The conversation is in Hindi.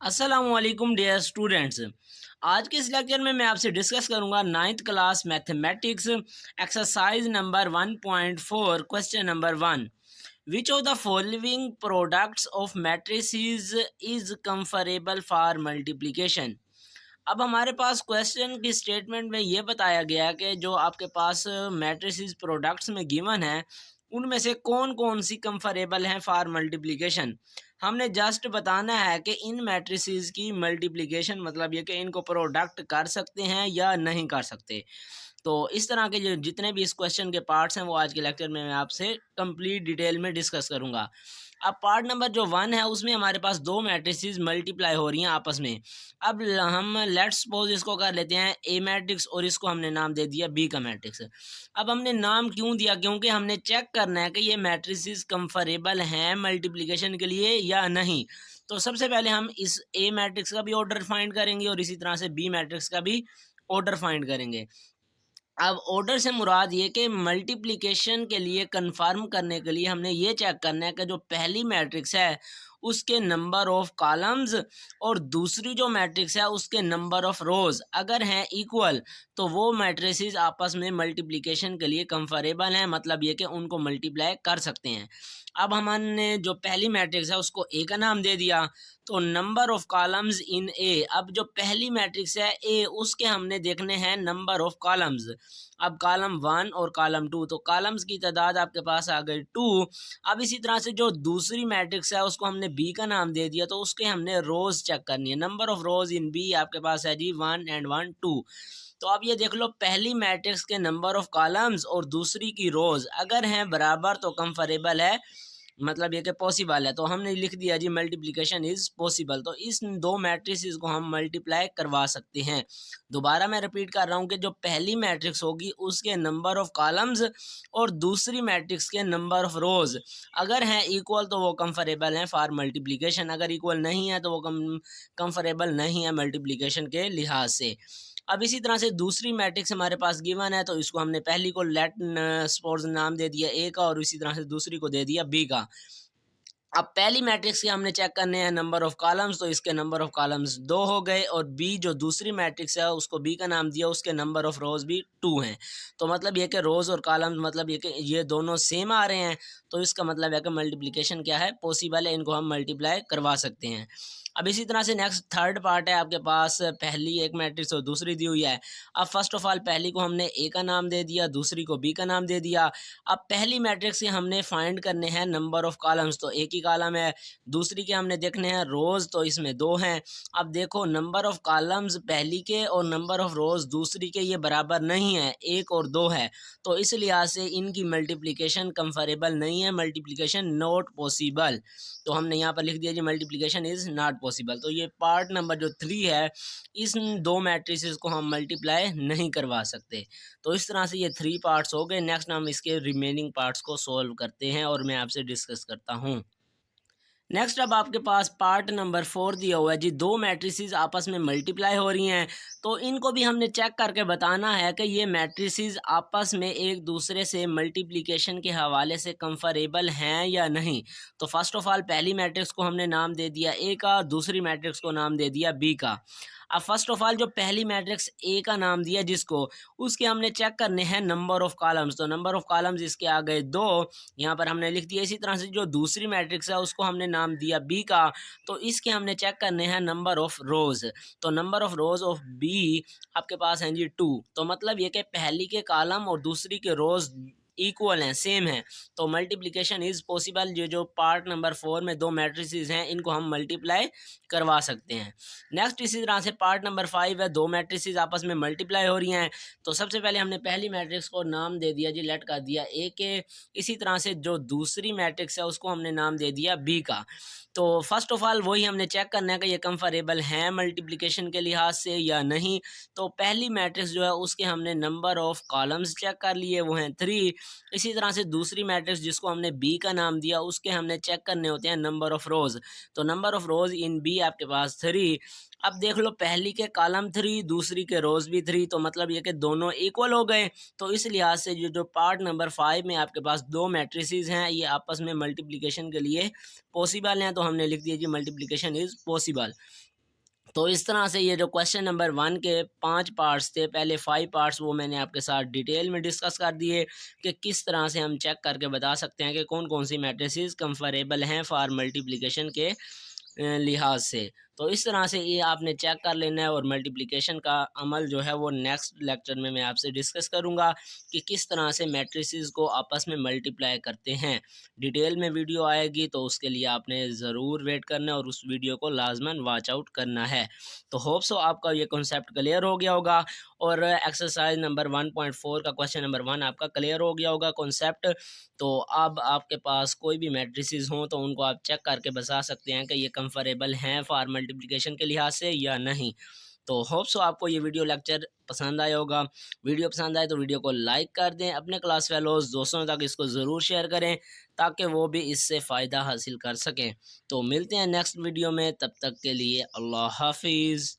अस्सलामुअलैकुम डियर स्टूडेंट्स। आज के इस लेक्चर में मैं आपसे डिस्कस करूंगा ninth class mathematics exercise number 1.4 question number 1। Which of the following products of matrices is conformable for multiplication. अब हमारे पास क्वेश्चन की स्टेटमेंट में ये बताया गया कि जो आपके पास मैट्रिसेस प्रोडक्ट्स में गिवन है उनमें से कौन कौन सी कंफरेबल हैं फॉर मल्टीप्लिकेशन। हमने जस्ट बताना है कि इन मैट्रिसेस की मल्टीप्लिकेशन मतलब ये कि इनको प्रोडक्ट कर सकते हैं या नहीं कर सकते। तो इस तरह के जो जितने भी इस क्वेश्चन के पार्ट्स हैं वो आज के लेक्चर में मैं आपसे कंप्लीट डिटेल में डिस्कस करूंगा। अब पार्ट नंबर जो 1 है उसमें हमारे पास दो मैट्रिसेस मल्टीप्लाई हो रही हैं आपस में। अब हम लेट्स सपोज इसको कर लेते हैं ए मैट्रिक्स और इसको हमने नाम दे दिया बी का मैट्रिक्स। अब हमने नाम क्यों दिया, क्योंकि हमने चेक करना है कि ये मैट्रिसेस कंफरेबल हैं मल्टीप्लिकेशन के लिए या नहीं। तो सबसे पहले हम इस ए मैट्रिक्स का भी ऑर्डर फाइंड करेंगे और इसी तरह से बी मैट्रिक्स का भी ऑर्डर फाइंड करेंगे। अब ऑर्डर से मुराद ये कि मल्टीप्लिकेशन के लिए कंफर्म करने के लिए हमने ये चेक करना है कि जो पहली मैट्रिक्स है उसके नंबर ऑफ कॉलम्स और दूसरी जो मैट्रिक्स है उसके नंबर ऑफ रोज अगर हैं इक्वल तो वो मैट्रिसेस आपस में मल्टीप्लिकेशन के लिए कंफरेबल हैं, मतलब ये कि उनको मल्टीप्लाई कर सकते हैं। अब हमने जो पहली मैट्रिक्स है उसको ए का नाम दे दिया, तो नंबर ऑफ कॉलम्स इन ए। अब जो पहली मैट्रिक्स है ए उसके हमने देखने हैं नंबर ऑफ कॉलम्स। अब कॉलम 1 और कॉलम 2, तो कॉलम्स की तादाद आपके पास आ गई 2। अब इसी तरह से जो दूसरी मैट्रिक्स है उसको हमने बी का नाम दे दिया, तो उसके हमने रोज चेक करनी है। Number of rows in B आपके पास है जी 1 एंड 1 2। तो अब ये देख लो पहली मैट्रिक्स के नंबर ऑफ कॉलम्स और दूसरी की रोज अगर हैं बराबर तो कंफरेबल है, मतलब ये कि पॉसिबल है। तो हमने लिख दिया जी मल्टीप्लिकेशन इज पॉसिबल। तो इस दो मैट्रिसेस को हम मल्टीप्लाई करवा सकते हैं। दोबारा मैं रिपीट कर रहा हूँ कि जो पहली मैट्रिक्स होगी उसके नंबर ऑफ कॉलम्स और दूसरी मैट्रिक्स के नंबर ऑफ रोज अगर हैं इक्वल तो वो कंफरेबल हैं फॉर मल्टीप्लिकेशन, अगर इक्वल नहीं है तो वो कंफरेबल नहीं है मल्टीप्लिकेशन के लिहाज से। अब इसी तरह से दूसरी मैट्रिक्स हमारे पास गिवन है, तो इसको हमने पहली को लेट सपोज नाम दे दिया ए का और इसी तरह से दूसरी को दे दिया बी का। अब पहली मैट्रिक्स के हमने चेक करने हैं नंबर ऑफ कॉलम्स, तो इसके नंबर ऑफ कॉलम्स 2 हो गए और बी जो दूसरी मैट्रिक्स है उसको बी का नाम दिया, उसके नंबर ऑफ रोज भी 2 हैं। तो मतलब ये कि रोज और कॉलम्स मतलब ये कि ये दोनों सेम आ रहे हैं, तो इसका मतलब है कि मल्टीप्लिकेशन क्या है, पॉसिबल है, इनको हम मल्टीप्लाई करवा सकते हैं। अब इसी तरह से नेक्स्ट थर्ड पार्ट है आपके पास, पहली एक मैट्रिक्स और दूसरी दी हुई है। अब फर्स्ट ऑफ ऑल पहली को हमने ए का नाम दे दिया, दूसरी को बी का नाम दे दिया। अब पहली मैट्रिक्स से हमने फाइंड करने हैं नंबर ऑफ कॉलम्स, तो एक ही कॉलम है। दूसरी के हमने देखने हैं रोज, तो इसमें 2 हैं। अब देखो नंबर ऑफ कॉलम्स पहली के और नंबर ऑफ रोज दूसरी के ये बराबर नहीं है, 1 और 2 है। तो इस लिहाज से इनकी मल्टीप्लिकेशन कंफरेबल नहीं है, मल्टीप्लिकेशन नॉट पॉसिबल। तो हमने यहाँ पर लिख दिया जी मल्टीप्लिकेशन इज नॉट पॉसिबल। तो ये पार्ट नंबर जो 3 है, इस दो मैट्रिसेस को हम मल्टीप्लाई नहीं करवा सकते। तो इस तरह से ये 3 पार्ट्स हो गए। नेक्स्ट हम इसके रिमेनिंग पार्ट्स को सॉल्व करते हैं और मैं आपसे डिस्कस करता हूँ। नेक्स्ट अब आपके पास पार्ट नंबर 4 दिया हुआ है जी, दो मैट्रिसेस आपस में मल्टीप्लाई हो रही हैं, तो इनको भी हमने चेक करके बताना है कि ये मैट्रिसेस आपस में एक दूसरे से मल्टीप्लिकेशन के हवाले से कंफरेबल हैं या नहीं। तो फर्स्ट ऑफ ऑल पहली मैट्रिक्स को हमने नाम दे दिया ए का, दूसरी मैट्रिक्स को नाम दे दिया बी का। अब फर्स्ट ऑफ ऑल जो पहली मैट्रिक्स ए का नाम दिया जिसको, उसके हमने चेक करने हैं नंबर ऑफ कॉलम्स, तो नंबर ऑफ कॉलम्स इसके आ गए 2, यहाँ पर हमने लिख दिया। इसी तरह से जो दूसरी मैट्रिक्स है उसको हमने नाम दिया बी का, तो इसके हमने चेक करने हैं नंबर ऑफ रोज, तो number of rows of B आपके पास हैं जी 2। तो मतलब ये कि पहली के कॉलम और दूसरी के रोज इक्वल हैं, सेम है, तो मल्टीप्लिकेशन इज पॉसिबल। ये जो पार्ट नंबर 4 में दो मैट्रिसेस हैं इनको हम मल्टीप्लाई करवा सकते हैं। नेक्स्ट इसी तरह से पार्ट नंबर 5 है, दो मैट्रिसेस आपस में मल्टीप्लाई हो रही हैं। तो सबसे पहले हमने पहली मैट्रिक्स को नाम दे दिया जी, लेट कर दिया ए के। इसी तरह से जो दूसरी मैट्रिक्स है उसको हमने नाम दे दिया बी का। तो फर्स्ट ऑफ ऑल वही हमने चेक करना है कि ये कंफरेबल हैं मल्टीप्लिकेशन के लिहाज से या नहीं। तो पहली मैट्रिक्स जो है उसके हमने नंबर ऑफ कॉलम्स चेक कर लिए, वो हैं 3। इसी तरह से दूसरी मैट्रिक्स जिसको हमने बी का नाम दिया उसके हमने चेक करने होते हैं नंबर ऑफ रोज, तो number of rows in B आपके पास 3। अब देख लो पहली के कॉलम 3, दूसरी के रोज भी 3, तो मतलब ये कि दोनों इक्वल हो गए। तो इस लिहाज से जो पार्ट नंबर 5 में आपके पास दो मैट्रिसेस हैं ये आपस में मल्टीप्लिकेशन के लिए पॉसिबल हैं, तो हमने लिख दिया जी मल्टीप्लिकेशन इज पॉसिबल। तो इस तरह से ये जो क्वेश्चन नंबर 1 के 5 पार्ट्स थे, पहले 5 पार्ट्स वो मैंने आपके साथ डिटेल में डिस्कस कर दिए कि किस तरह से हम चेक करके बता सकते हैं कि कौन-कौन सी मैट्रिसेस कंफर्टेबल हैं फॉर मल्टीप्लिकेशन के लिहाज से। तो इस तरह से ये आपने चेक कर लेना है, और मल्टीप्लिकेशन का अमल जो है वो नेक्स्ट लेक्चर में मैं आपसे डिस्कस करूँगा कि किस तरह से मैट्रिसेस को आपस में मल्टीप्लाई करते हैं। डिटेल में वीडियो आएगी, तो उसके लिए आपने ज़रूर वेट करना है और उस वीडियो को लाजमन वॉच आउट करना है। तो होप सो आपका ये कॉन्सेप्ट क्लियर हो गया होगा, और एक्सरसाइज नंबर 1.4 का क्वेश्चन नंबर 1 आपका क्लियर हो गया होगा कॉन्सेप्ट। तो अब आपके पास कोई भी मैट्रिसेस हों तो उनको आप चेक करके बता सकते हैं कि ये कंफर्टेबल हैं फॉर मल्टीप्लिकेशन के लिहाज से या नहीं। तो होप सो आपको ये वीडियो लेक्चर पसंद आया होगा। वीडियो पसंद आए तो वीडियो को लाइक कर दें, अपने क्लास फेलोज़ दोस्तों तक इसको ज़रूर शेयर करें ताकि वो भी इससे फ़ायदा हासिल कर सकें। तो मिलते हैं नेक्स्ट वीडियो में, तब तक के लिए अल्लाह हाफ़िज़।